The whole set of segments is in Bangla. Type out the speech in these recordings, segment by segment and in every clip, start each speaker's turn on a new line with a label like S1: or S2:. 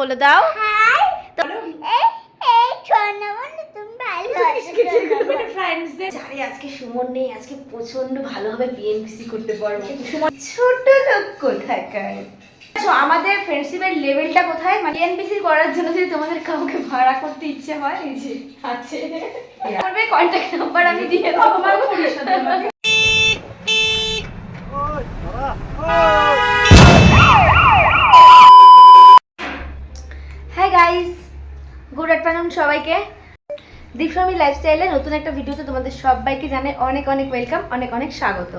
S1: বলে দাও। আজকে সুমন নেই, আজকে প্রচন্ড ভালোভাবে বিএনপিসি করতে পারবো। ছোট লোক কোথাকার। আমাদের ফ্রেন্ডশিপের লেভেলটা কোথায়? মানে বিএনপিসি করার জন্য যদি তোমাদের কাউকে ভাড়া করতে ইচ্ছে হয়, এই যে আছে কন্ট্যাক্ট নাম্বার আমি দিয়ে দেবো। হাই গাইস, গুড আফটারনুন সবাইকে। দীপস্বামী লাইফস্টাইলে নতুন একটা ভিডিওতে তোমাদের সবাইকে জানাই অনেক অনেক ওয়েলকাম, অনেক অনেক স্বাগত।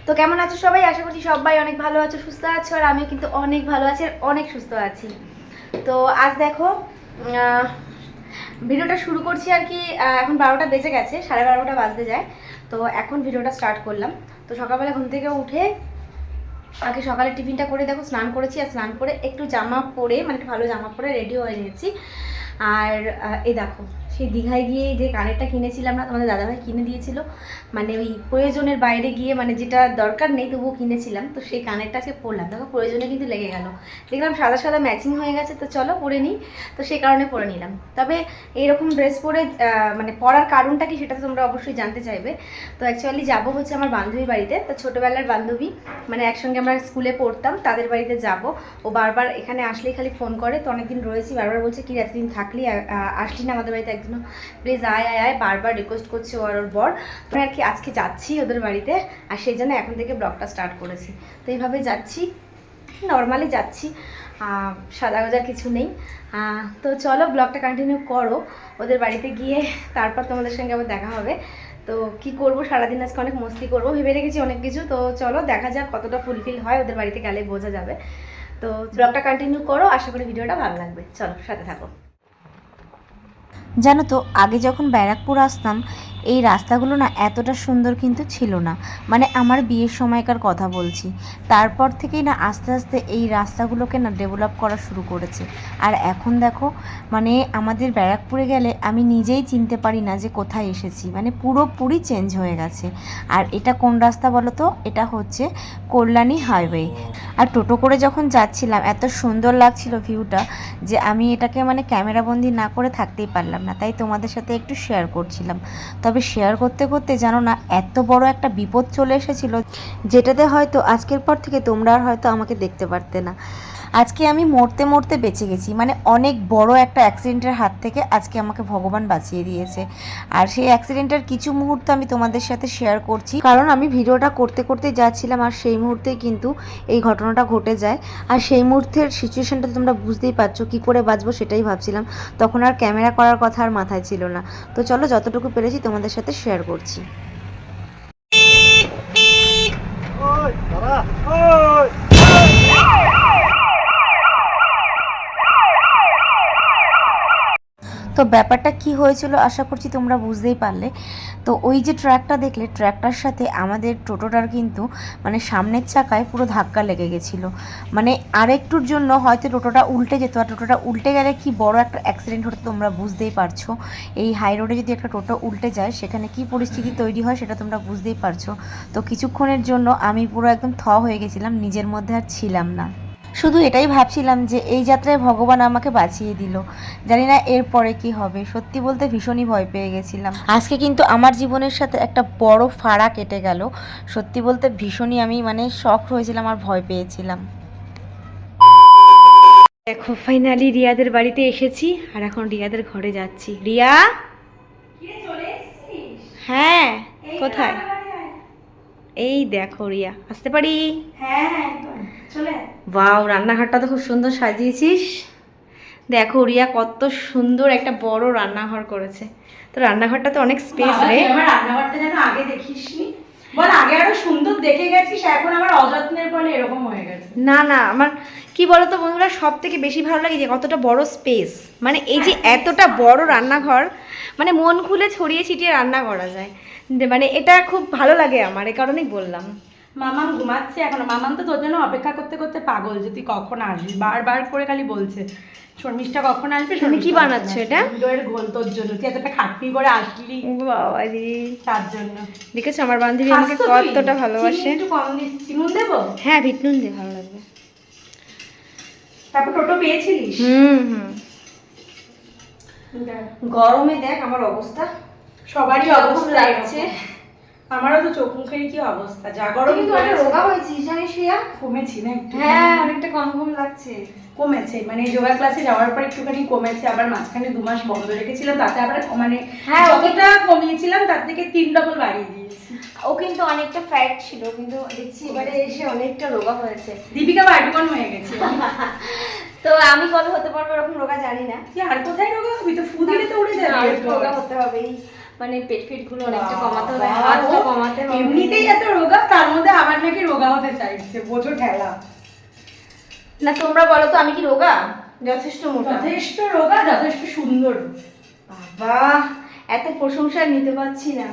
S1: তো কেমন আছো সবাই? আশা করছি সবাই অনেক ভালো আছো, সুস্থ আছো, আর আমিও কিন্তু অনেক ভালো আছি আর অনেক সুস্থ আছি। তো আজ দেখো ভিডিওটা শুরু করছি আর কি। এখন 12টা বেজে গেছে, 12:30 বাজতে যায়। তো এখন ভিডিওটা স্টার্ট করলাম। তো সকালবেলা ঘুম থেকে উঠে আগে সকালে টিফিনটা করে দেখো স্নান করেছি, আর স্নান করে একটু জামা পরে, মানে একটু ভালো জামা পরে রেডি হয়ে নিয়েছি। আর এই দেখো সেই দীঘায় গিয়ে যে কানেরটা কিনেছিলাম না, তোমাদের দাদাভাই কিনে দিয়েছিল, মানে ওই প্রয়োজনের বাইরে গিয়ে, মানে যেটা দরকার নেই তবুও কিনেছিলাম। তো সেই কানেরটা আজকে পরলাম, দেখো প্রয়োজনে কিন্তু লেগে গেল, দেখলাম সাদা সাদা ম্যাচিং হয়ে গেছে, তো চলো পরে নিই। তো সেই কারণে পরে নিলাম। তবে এইরকম ড্রেস পরে মানে পরার কারণটা কি সেটা তো তোমরা অবশ্যই জানতে চাইবে। তো অ্যাকচুয়ালি যাবো হচ্ছে আমার বান্ধবীর বাড়িতে। তো ছোটোবেলার বান্ধবী, মানে একসঙ্গে আমরা স্কুলে পড়তাম, তাদের বাড়িতে যাব। ও বারবার এখানে আসলেই খালি ফোন করে। তো অনেকদিন রয়েছি, বারবার বলছে কি এতদিন থাকলি, আসলি না আমাদের বাড়িতে একদিনও, প্লিজ আয় আয় আয়, বারবার রিকোয়েস্ট করছে ও আর ওর বর। আর কি আজকে যাচ্ছি ওদের বাড়িতে, আর সেই জন্য এখন থেকে ব্লগটা স্টার্ট করেছি। তো এইভাবে যাচ্ছি, নর্মালি যাচ্ছি, সাদা গোজার কিছু নেই। তো চলো ব্লগটা কন্টিনিউ করো। ওদের বাড়িতে গিয়ে তারপর তোমাদের সঙ্গে আবার দেখা হবে। তো কি করব, সারাদিন আজকে অনেক মস্তি করব, ভেবে রেখেছি অনেক কিছু। তো চলো দেখা যাক কতটা ফুলফিল হয়, ওদের বাড়িতে গেলে বোঝা যাবে। তো ব্লগটা কন্টিনিউ করো, আশা করি ভিডিওটা ভালো লাগবে। চলো সাথে থাকো।
S2: জানো তো, আগে যখন ব্যারাকপুর আসতাম এই রাস্তাগুলো না এতটা সুন্দর কিন্তু ছিল না, মানে আমার বিয়ের সময়কার কথা বলছি। তারপর থেকেই না আস্তে আস্তে এই রাস্তাগুলোকে না ডেভেলপ করা শুরু করেছে। আর এখন দেখো, মানে আমাদের ব্যারাকপুরে গেলে আমি নিজেই চিনতে পারি না যে কোথায় এসেছি, মানে পুরোপুরি চেঞ্জ হয়ে গেছে। আর এটা কোন রাস্তা বলো তো? এটা হচ্ছে কল্যাণী হাইওয়ে। আর টোটো করে যখন যাচ্ছিলাম এত সুন্দর লাগছিল ভিউটা, যে আমি এটাকে মানে ক্যামেরাবন্দি না করে থাকতেই পারলাম না, তাই তোমাদের সাথে একটু শেয়ার করছিলাম। তবে শেয়ার করতে করতে জানো না, এত বড় একটা বিপদ চলে এসেছিল, যেটাতে হয়তো আজকের পর থেকে তোমরা আর হয়তো আমাকে দেখতে পারতে না। আজকে আমি মরতে মরতে বেঁচে গেছি, মানে অনেক বড় একটা অ্যাক্সিডেন্টের হাত থেকে আজকে আমাকে ভগবান বাঁচিয়ে দিয়েছে। আর সেই অ্যাক্সিডেন্টের কিছু মুহূর্ত আমি তোমাদের সাথে শেয়ার করছি, কারণ আমি ভিডিওটা করতে করতে যাচ্ছিলাম, আর সেই মুহূর্তেই কিন্তু এই ঘটনাটা ঘটে যায়। আর সেই মুহূর্তের সিচুয়েশনটা তোমরা বুঝতেই পারছো, কী করে বাঁচবো সেটাই ভাবছিলাম। তখন আর ক্যামেরা করার কথা আর মাথায় ছিল না। তো চলো যতটুকু পেরেছি তোমাদের সাথে শেয়ার করছি। তো ব্যাপারটা কি হয়েছিল আশা করছি তোমরা বুঝতেই পারলে। তো ওই যে ট্র্যাকটা দেখলে, ট্র্যাকটার সাথে আমাদের টোটোটার কিন্তু মানে সামনের চাকায় পুরো ধাক্কা লেগে গেছিলো। মানে আরেকটুর জন্য হয়তো টোটোটা উল্টে যেত, আর টোটোটা উল্টে গেলে কি বড় একটা অ্যাক্সিডেন্ট হতো তোমরা বুঝতেই পারছো। এই হাই রোডে যদি একটা টোটো উল্টে যায় সেখানে কি পরিস্থিতি তৈরি হয় সেটা তোমরা বুঝতেই পারছো। তো কিছুক্ষণের জন্য আমি পুরো একদম হয়ে গেছিলাম, নিজের মধ্যে আর ছিলাম না। শুধু এটাই ভাবছিলাম যে এই যাত্রায় ভগবান আমাকে বাঁচিয়ে দিল, জানি না এরপরে কি হবে। সত্যি বলতে ভীষণই ভয় পেয়ে গেছিলাম। আজকে কিন্তু আমার জীবনের সাথে একটা বড় ফাড়া কেটে গেল। সত্যি বলতে ভীষণই আমি মানে শক হয়েছিলাম আর ভয় পেয়েছিলাম।
S1: দেখো ফাইনালি রিয়াদের বাড়িতে এসেছি, আর এখন রিয়াদের ঘরে যাচ্ছি। রিয়া, হ্যাঁ কোথায়? এই দেখো রিয়া, আসতে পারি?
S2: হ্যাঁ চলে।
S1: বাও, রান্নাঘরটা তো খুব সুন্দর সাজিয়েছিস। দেখো রিয়া কত সুন্দর একটা বড় রান্নাঘর করেছে। তো রান্নাঘরটা তো অনেক স্পেস রে।
S2: আমার রান্নাঘরটা যেন আগে দেখিসনি, বল আগে আরো সুন্দর দেখে গেছিস, এখন আমার অযত্নের ফলে এরকম হয়ে গেছে।
S1: না না, আমার কি বলতো বন্ধুরা, সব থেকে বেশি ভালো লাগে যে কতটা বড় স্পেস, মানে এই যে এতটা বড় রান্নাঘর, মানে মন খুলে ছড়িয়ে ছিটিয়ে রান্না করা যায়, মানে এটা খুব ভালো লাগে আমার, এই কারণেই বললাম।
S2: মামাম ঘুমাচ্ছে এখন, মামাম তো তোর জন্য অপেক্ষা করতে করতে পাগল যে তুই কখন আসবি, বারবার করে খালি বলছে শর্মিষ্ঠা কখন আসবে।
S1: তুমি কি বানাচ্ছো এটা?
S2: দইয়ের ঘোল তোর জন্য, তুই এতটা খাটনি করে আসলি
S1: বাবারি,
S2: তার জন্য।
S1: দেখেছো আমার বান্ধবী আমাকে কতটা ভালোবাসে।
S2: একটু কম দিচ্ছি, নুন দেবো?
S1: হ্যাঁ, বিট নুন দিয়ে ভালো লাগবে।
S3: তারপর টোটো পেয়েছিলিস?
S1: গরমে দেখ আমার অবস্থা,
S3: সবারই
S1: কিরকম
S3: অবস্থা
S1: লাগছে।
S3: লাগছে। আমারও তো চোখ মুখের কি অবস্থা, যা গরম
S1: কিন্তু অনেক রোগা হয়েছিস জানিস রিয়া?
S3: কমেছি না একটু?
S1: হ্যাঁ অনেকটা কম কম লাগছে।
S3: কমেছে, মানে যোগা ক্লাসে যাওয়ার পর একটুখানি কমেছে, আবার মাঝখানে 2 মাস বন্ধ রেখেছিলাম, তাতে আবার মানে
S1: হ্যাঁ,
S3: যতটা কমিয়েছিলাম তার থেকে 3 ডবল বাড়িয়ে দিয়েছি।
S1: ও কিন্তু অনেকটা ফ্যাট ছিল, কিন্তু দেখছি এবারে এসে অনেকটা রোগা হয়েছে।
S3: দীপিকা বাড়িকন হয়ে গেছে।
S1: তো আমি কবে হতে পারবো এরকম রোগা জানি না।
S3: তুই আর কোথায় রোগা হবি? তো ফু দিলে তো উড়ে যাবে।
S1: আর একটু রোগা হতে হবে, এই মানে পেট ফেট গুলো অনেকটা কমাতে হবে,
S3: বাবা,
S1: হাতটা
S3: ও
S1: কমাতে হবে।
S3: এমনিতেই এত রোগা, তার মধ্যে আবার নাকি রোগা হতে চাইছে, বোঝো ঠেলা।
S1: না তোমরা বলো তো আমি কি রোগা? যথেষ্ট মোটা।
S3: যথেষ্ট রোগা, যথেষ্ট সুন্দর।
S1: বাবা এত প্রশংসা নিতে পারছি না।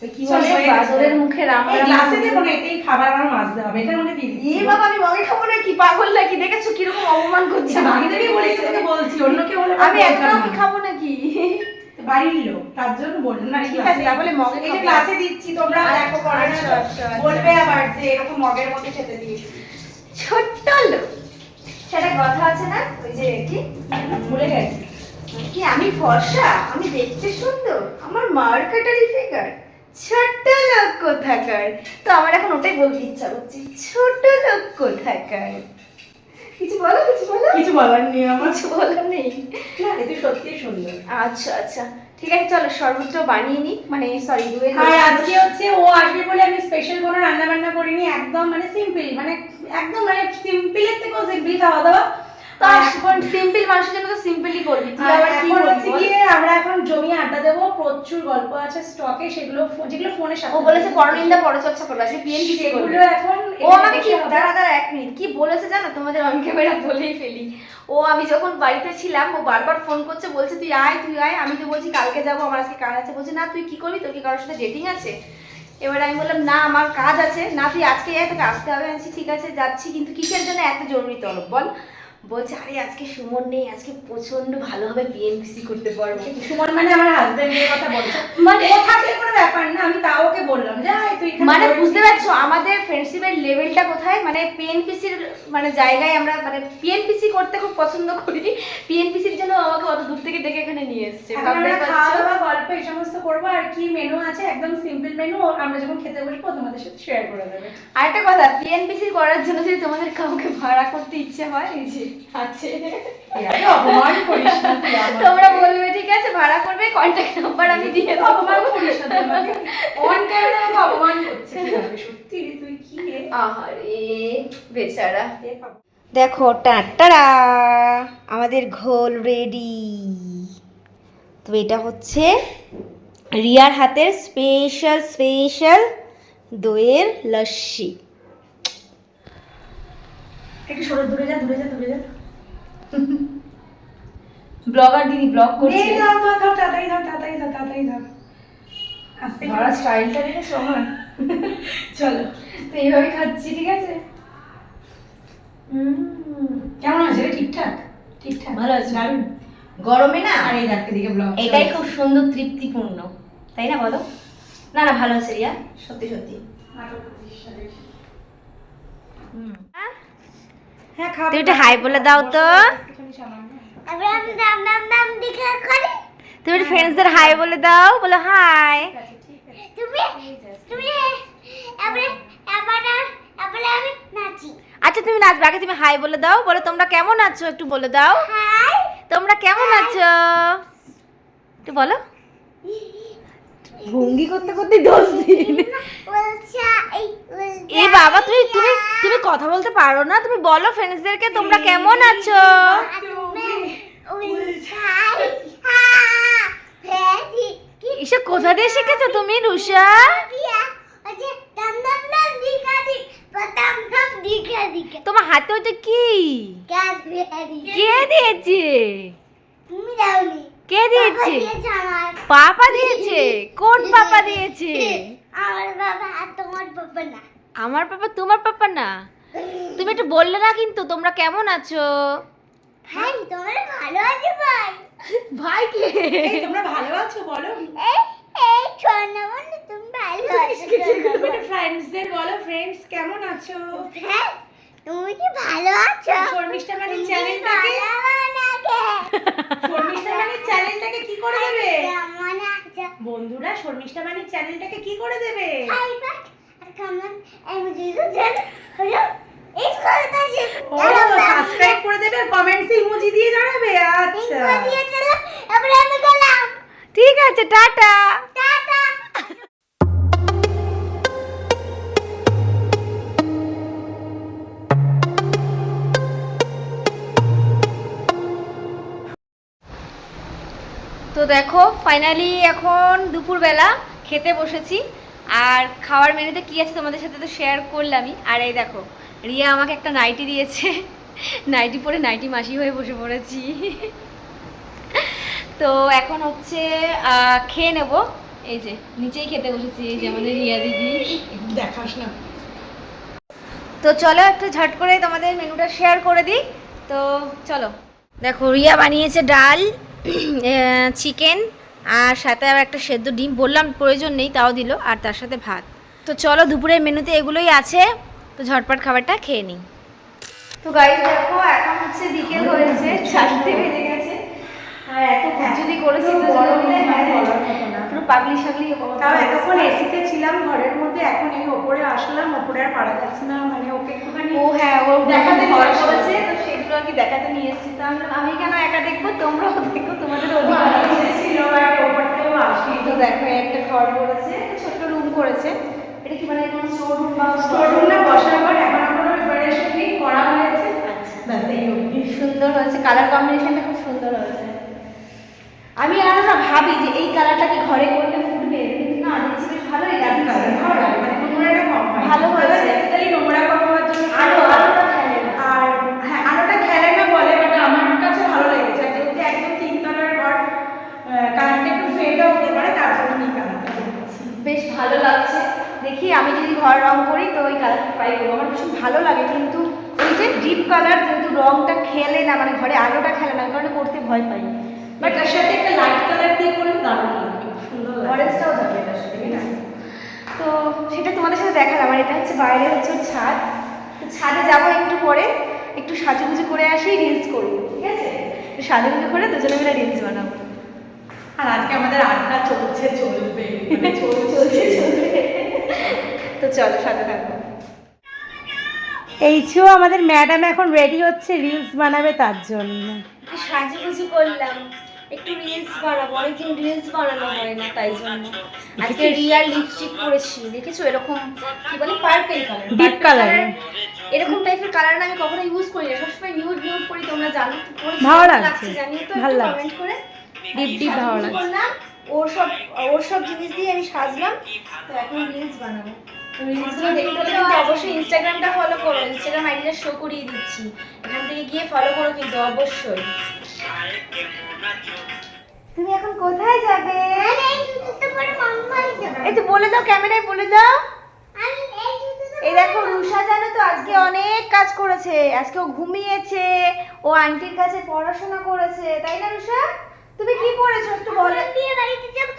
S1: ওই কি
S3: চল,
S1: বলে
S3: হয়ে গেছে।
S1: বাদরের মুখে রাম
S3: এই
S1: রাম।
S3: গ্লাসে দেবো না, এতেই খাবার আমার মাজতে হবে, এটার মধ্যে দিয়ে দিচ্ছি।
S1: এ বাবা আমি মগে খাবো না, কি পাগল নাকি? দেখেছো কিরকম অপমান করছে?
S3: আমি তোকে বলেছি, তোকে বলছি, অন্য কেউ হলে
S1: আমি এতটাও কি খাবো নাকি?
S3: বাড়ির লোক, তার জন্য বললাম না।
S1: ঠিক আছে, তাহলে মগে
S3: এই যে
S1: খাবো।
S3: গ্লাসে দিচ্ছি, তোমরা
S1: আচ্ছা,
S3: দেখো পরে না তো।
S1: আচ্ছা, আচ্ছা।
S3: বলবে আবার যে এরকম মগের মধ্যে খেতে দিয়েছি।
S1: ছোট্ট লোক। সেটা কথা আছে না, ওই যে কি
S3: ভুলে গেছি।
S1: কি আমি ফর্সা, আমি দেখতে সুন্দর, আমার মার্কেটারি ফিগার, ছোট্ট লোক কোথাকার। তো আমার এখন ওটাই বলতে ইচ্ছা করছে, ছোট লোক কোথাকার। কিছু বলো, কিছু বলো।
S3: কিছু বলার নেই আমার।
S1: কিছু বলার নেই।
S3: না, এতে সত্যিই সুন্দর।
S1: আচ্ছা আচ্ছা ঠিক আছে, চলো শরবতটা বানিয়ে নিই, মানে সরি দইয়ের।
S3: আর আজকে হচ্ছে ও আসবে বলে আমি স্পেশাল কোনো রান্না বান্না করিনি, একদম মানে সিম্পল, মানে একদম মানে সিম্পলের থেকেও সিম্পল খাওয়া দাওয়া।
S1: তো এখন সিম্পল মানুষের জন্য তো সিম্পলই করবি, তুই
S3: আর
S1: আবার কি
S3: এখন হচ্ছে
S1: করবি?
S3: গিয়ে আমরা এখন জমিয়ে আড্ডা দেবো, প্রচুর গল্প আছে স্টকে, সেগুলো যেগুলো ফোনের সাথে
S1: ও বলেছে পরনিন্দা পরচর্চা করবে, আজকে বিএনপি
S3: সেগুলো
S1: করবে।
S3: এখন
S1: ও আমাকে কি দাঁড়া দাঁড়া এক মিনিট, কি বলেছে জানো? তোমাদের অন ক্যামেরা বলেই ফেলি। ও আমি যখন বাড়িতে ছিলাম ও বারবার ফোন করছে, বলছে তুই আয় তুই আয়। আমি তো বলছি কালকে যাবো, আমার আজকে কাজ আছে। বলছে না তুই কি করবি, তোর কি কারোর সাথে ডেটিং আছে? এবার আমি বললাম না আমার কাজ আছে। না তুই আজকে আয়, তোকে আসতে হবে। আমি বলছি, ঠিক আছে যাচ্ছি, কিন্তু কিসের জন্য এত জরুরি তলব বল? বলছে আরে আজকে সুমন নেই, আজকে প্রচন্ড ভালোভাবে বিএনপিসি করতে পারবো।
S3: সুমন মানে আমার হাজবেন্ডের কথা বলছে,
S1: মানে
S3: ও থাকলে কোনো ব্যাপার না, আমি তাও ওকে বললাম যে আয় তুই এখানে
S1: মানে
S3: বসে।
S1: বুঝতে পারছো আমাদের ফ্রেন্ডশিপের লেভেলটা কোথায়? মানে পিএনপিসির মানে জায়গায় আমরা মানে পিএনপিসি করতে খুব পছন্দ করি। পিএনপিসির জন্য আমাকে অত দূর থেকে ডেকে এখানে নিয়ে এসেছে।
S3: এখন আমরা খাওয়া দাওয়া গল্প এই সমস্ত করবো, আর কি মেনু আছে একদম সিম্পল মেনু, আমরা যখন খেতে বসবো তোমাদের সাথে শেয়ার করে দেবে।
S1: আরেকটা কথা, পিএনপিসি করার জন্য যদি তোমাদের কাউকে ভাড়া করতে ইচ্ছে হয়, এই যে আছে,
S3: এত অপমান করিস না তুই আমাকে।
S1: তোমরা বলবে ঠিক আছে ভাড়া করবে, কন্ট্যাক্ট নাম্বার আমি দিয়ে দেবো।
S3: অপমান করিস না তুই আমাকে, অন ক্যামেরা আমাকে অপমান করছিস কিভাবে? সত্যি রে, তুই কি রে?
S1: আহারে বেচারা।
S3: এ বাবা।
S1: দেখো টাটারা আমাদের ঘোল রেডি। তো এটা হচ্ছে রিয়ার হাতের স্পেশাল স্পেশাল দইয়ের লস্যি।
S3: একটু সরে দূরে যা, দূরে যা, দূরে যা।
S1: ব্লগার দিদি ব্লগ করছে।
S3: এই ধর ধর ধর, তাড়াতাড়ি ধর, তাড়াতাড়ি ধর, তাড়াতাড়ি ধর। আস্তে
S1: ধরা স্টাইলটা দেখেছো আমার?
S3: চলো।
S1: তো এইভাবে খাচ্ছি, ঠিক আছে?
S3: কেমন আছে রে? ঠিকঠাক? ঠিকঠাক
S1: ভালো আছে।
S3: দারুণ।
S1: গরমে না
S3: আর এই দেখ এদিকে ব্লগ।
S1: এটাই খুব সুন্দর তৃপ্তিপূর্ণ, তাই না বলো? না না ভালো আছে রিয়া, সত্যি সত্যি।
S3: হ্যাঁ খাবো।
S1: তুমি একটু হাই বলে দাও তো।
S3: একটুখানি সামান্য।
S1: তুমি একটু ফ্রেন্ডসদের হাই বলে দাও, বলো হাই।
S3: ঠিক আছে।
S1: আচ্ছা তুমি নাচবে, আগে তুমি হাই বলে দাও, বলো তোমরা কেমন আছো একটু বলে দাও। তোমরা কেমন আছো একটু বলো। ভঙ্গি করতে করতে 10 দিন। এ বাবা তুমি তুমি তুমি কথা বলতে পারো না? তুমি বলো ফ্রেন্ডসদেরকে তোমরা কেমন আছো। এসব কোথা দিয়ে শিখেছো তুমি রুষা? তোমার হাতে ওটা কি? কে দিয়েছে? কে দিয়েছে? পাপা দিয়েছে? কোন পাপা দিয়েছে? আমার পাপা তোমার পাপা না। তুমি একটু বললে না কিন্তু তোমরা কেমন আছো। ভাই কে?
S3: এই তোমরা ভালো আছো বলো। ফ্রেন্ডসদের বলো, ফ্রেন্ডস কেমন আছো?
S4: তুমি কি ভালো আছো?
S3: শর্মিষ্ঠা মানে চ্যানেলটাকে শর্মিষ্ঠা মানে চ্যানেলটাকে কি করে দেবে?
S4: কেমন আছো?
S3: বন্ধুরা শর্মিষ্ঠা মানে চ্যানেলটাকে কি করে দেবে?
S4: লাইক আর কমেন্ট এমজি দেন হলো এই কথা যে
S3: ও সাবস্ক্রাইব করে দেবে আর কমেন্টসে ইমোজি দিয়ে জানাবে। আচ্ছা
S4: দিয়ে চলো এবারে আমি গেলাম।
S1: ঠিক আছে, টাটা।
S4: টাটা।
S1: তো দেখো ফাইনালি এখন দুপুরবেলা খেতে বসেছি। আর খাওয়ার মেনুতে কী আছে তোমাদের সাথে তো শেয়ার করলামই। আর এই দেখো রিয়া আমাকে একটা নাইটি দিয়েছে, নাইটি পরে নাইটি মাসি হয়ে বসে পড়েছি। তো এখন হচ্ছে খেয়ে নেব। এই যে নিচেই খেতে বসেছি, এই যে আমাদের রিয়া দিদি।
S3: দেখাস না।
S1: তো চলো একটু ঝট করে তোমাদের মেনুটা শেয়ার করে দিই। তো চলো দেখো রিয়া বানিয়েছে ডাল, চিকেন আর সাথে আবার একটা সেদ্ধ ডিম, বললাম প্রয়োজন নেই তাও দিল, আর তার সাথে ভাত। তো চলো দুপুরের মেনুতে এগুলোই আছে, তো ঝটপট খাবারটা খেয়ে নিই। তো গাইস দেখো এখন হচ্ছে বিকেল হয়েছে, 4টে বেজে গেছে। আর এত খুচুরি করেছি তো গরমে পুরো পাগলি সাগলি।
S3: তাও এতক্ষণ এসিতে ছিলাম ঘরের মধ্যে, এখন এই ওপরে আসলাম, ওপরে আর পারা যাচ্ছে না, মানে ওকে একটুখানি
S1: ও হ্যাঁ ও
S3: দেখাতে
S1: ঘর
S3: নিয়ে
S1: করেছে,
S3: এসেছি।
S1: তো সেগুলো আর কি দেখাতে নিয়ে এসেছি। তো আমি কেন একা দেখবো, তোমরাও দেখো, তোমাদের অধিকার
S3: ছিল আর ওপরটাও আসি।
S1: তো দেখো একটা ঘর করেছে, ছোট্ট রুম করেছে। এটা কি মানে কোনো স্টোর রুম বা
S3: স্টোর রুম না, বসার ঘর, এখন কোনো প্রিপারেশন নেই, করা হয়েছে। ব্যাস এই অবধি।
S1: সুন্দর হয়েছে, কালার কম্বিনেশনটা খুব সুন্দর হয়েছে। আমি আরো না ভাবি যে এই কালারটাকে ঘরে করলে ফুটবে, কিন্তু না দেখছি বেশ ভালোই লাগছে।
S3: ভালো লাগে, মানে নোংরাটা কম হয়।
S1: ভালো হয়েছে।
S3: বেসিক্যালি নোংরা কম হওয়ার জন্য
S1: আলোটা খেলে না।
S3: আর হ্যাঁ আলোটা খেলে না বলে, বাট আমার কাছে ভালো লেগেছে। আর যেহেতু একদম 3 তলার ঘর, কারেন্টটা একটু ফেডও হতে পারে, তার জন্য এই কালারটা করেছি।
S1: বেশ ভালো লাগছে। দেখি আমি যদি ঘর রং করি তো ওই কালারটা ট্রাই করবো। আমার ভীষণ ভালো লাগে, কিন্তু ওই যে ডিপ কালার যেহেতু রংটা খেলে না, মানে ঘরে আলোটা খেলে না, ওই কারণে করতে ভয় পাই।
S3: বাট তার সাথে একটা লাইট কালার দিয়ে করলে দারুণ লাগবে, সুন্দর লাগবে।
S1: অরেঞ্জটাও যাবে এটার সাথে, তাই না? তো সেটা তোমাদের সাথে দেখালাম। আর এটা হচ্ছে বাইরে হচ্ছে ওর ছাদ। তো ছাদে যাবো একটু পরে, একটু সাজুগুজু করে আসি, রিলস করবো, ঠিক আছে? একটু সাজুগুজু করে দুজনে মিলে রিলস বানাবো।
S3: আর আজকে আমাদের আড্ডা চলছে, চলবে, মানে
S1: চলছে চলবে। তো চলো সাথে থাকবো।
S3: এই ছো আমাদের ম্যাডাম এখন রেডি হচ্ছে রিলস বানাবে, তার জন্য
S1: সাজুগুজু করলাম, একটু রিলস বানাবো, অনেকদিন রিলস বানানো হয় না, তাই জন্য আজকে রিয়াল লিপস্টিক পরেছি। দেখেছো এরকম কি বলে পার্পল কালার,
S3: ডিপ কালার।
S1: এরকম টাইপের কালার না আমি কখনো ইউজ করি না, সবসময় নিউড নিউড করি, তোমরা জানো।
S3: ভালো লাগছে,
S1: জানিয়ে তো
S3: ভালো
S1: একটু
S3: লাগছে।
S1: কমেন্ট করে।
S3: ডিপ ডিপ ভালো লাগছে।
S1: করলাম, ওর সব জিনিস দিয়ে আমি সাজলাম। তো এখন রিলস বানাবো। তো রিলসগুলো দেখতে হলে কিন্তু অবশ্যই ইনস্টাগ্রামটা ফলো করো, ইনস্টাগ্রাম আইডিটা শো করিয়ে দিচ্ছি, এখান থেকে গিয়ে ফলো করো কিন্তু অবশ্যই। তুমি এখন কোথায় যাবে?
S4: আমি এই জুতোটা পরে মাম্মা যাবে।
S1: এই তো বলে দাও, ক্যামেরায় বলে দাও।
S4: আমি এই জুতোটা
S1: এই দেখো রুষা জানো তো আজকে অনেক কাজ করেছে, আজকে ও ঘুমিয়েছে, ও আন্টির কাছে পড়াশোনা করেছে, তাই না রুষা? তুমি কি পড়েছো একটু বলে।
S4: বিয়ে বাড়িতে যাব।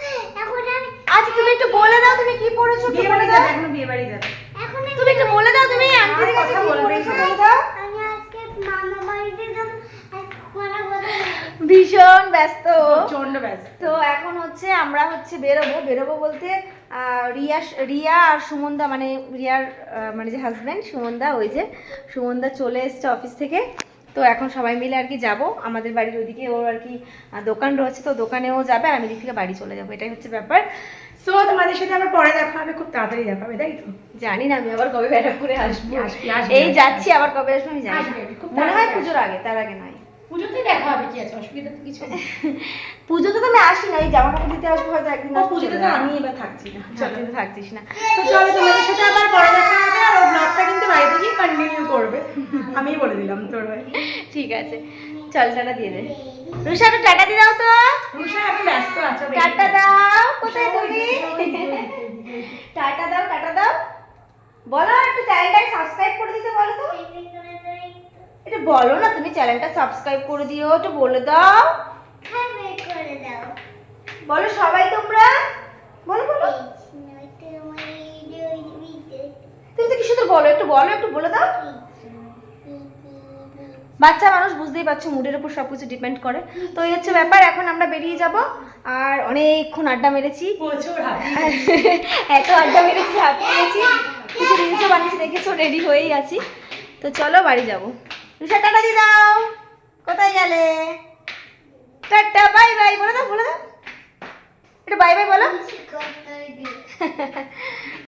S4: এখন আমি
S1: আচ্ছা তুমি একটু বলে দাও তুমি কি পড়েছো, একটু
S3: বিয়ে
S1: বলে
S3: বাড়ি
S1: দাও।
S3: যাবে, এখনো বিয়ে বাড়ি যাবে।
S4: এখন
S1: তুমি একটু বলে দাও তুমি আন্টির কাছে
S3: কথা
S1: কি
S3: বলবেই
S1: পড়েছো
S3: না।
S1: বলে দাও।
S4: আমি আজকে মামা বাড়িতে যাব। আর কোনা কথা
S1: ভীষণ ব্যস্ত।
S3: প্রচন্ড ব্যস্ত।
S1: তো এখন হচ্ছে আমরা হচ্ছে বেরোবো বলতে রিয়া আর সুমনদা, মানে রিয়ার মানে যে হাজব্যান্ড সুমনদা, ওই যে সুমনদা চলে এসছে অফিস থেকে। তো এখন সবাই মিলে আর কি যাবো আমাদের বাড়ির ওদিকে, ওর আর কি দোকান রয়েছে, তো দোকানেও যাবে আর আমি দিক থেকে বাড়ি চলে যাবো, এটাই হচ্ছে ব্যাপার।
S3: সো তোমাদের সাথে আবার পরে দেখা হবে, খুব তাড়াতাড়ি দেখা হবে, তাই তো?
S1: জানি না আমি আবার কবে ব্যারাক করে আসবো।
S3: আসবি, আসবি,
S1: এই
S3: আসবি।
S1: যাচ্ছি, আবার কবে আসবো আমি জানি না।
S3: আসবি, খুব
S1: মনে হয়
S3: তাড়াতাড়ি
S1: পুজোর আগে, তার আগে নয়।
S3: পুজোতে দেখা হবে, কি আছে, অসুবিধা তো কিছু নেই।
S1: পুজোতে তো আমি আসি না, এই জামা কাপড় দিতে আসবো হয়তো একদিন।
S3: ও পুজোতে তো আমি এবার থাকছি না।
S1: চলো থাকছিস না।
S3: তো চলো তোমাদের সাথে আবার পরে দেখা হবে, আর ও ব্লগটা কিন্তু বাড়ি থেকেই কন্টিনিউ করবে, আমিই বলে দিলাম তোর ভাই।
S1: ঠিক আছে চল টাটা দিয়ে দে। রুষা একটু টাটা দিয়ে দাও তো।
S3: রুষা এখন ব্যস্ত আছো,
S1: টাটা দাও, কোথায় তুমি? টাটা দাও, টাটা দাও। বলো একটু চ্যানেলটাকে সাবস্ক্রাইব করে দিতে বলো তো। এটা বলো না তুমি, চ্যানেলটা সাবস্ক্রাইব করে দিও, একটু বলে দাও।
S4: খাবে করে দাও।
S1: বলো সবাই তোমরা, বলো বলো। তুমি তো কি সুন্দর বলো, একটু বলো, একটু বলে দাও। বাচ্চা মানুষ বুঝতেই পারছো, মুডের উপর সব কিছু ডিপেন্ড করে। তো এই হচ্ছে ব্যাপার। এখন আমরা বেরিয়ে যাব, আর অনেকক্ষণ আড্ডা মেরেছি,
S3: প্রচুর হাঁপি।
S1: এত আড্ডা মেরেছি, হাঁপিয়ে গেছি, কিছু রিলসও বানিয়েছি দেখেছো, রেডি হয়েই আছি। তো চলো বাড়ি যাবো। রুষা টাটা দিয়ে দাও। কোথায় গেলে? টাটা বাই বাই বলে দাও, বলে দাও, একটু বাই বাই বলো।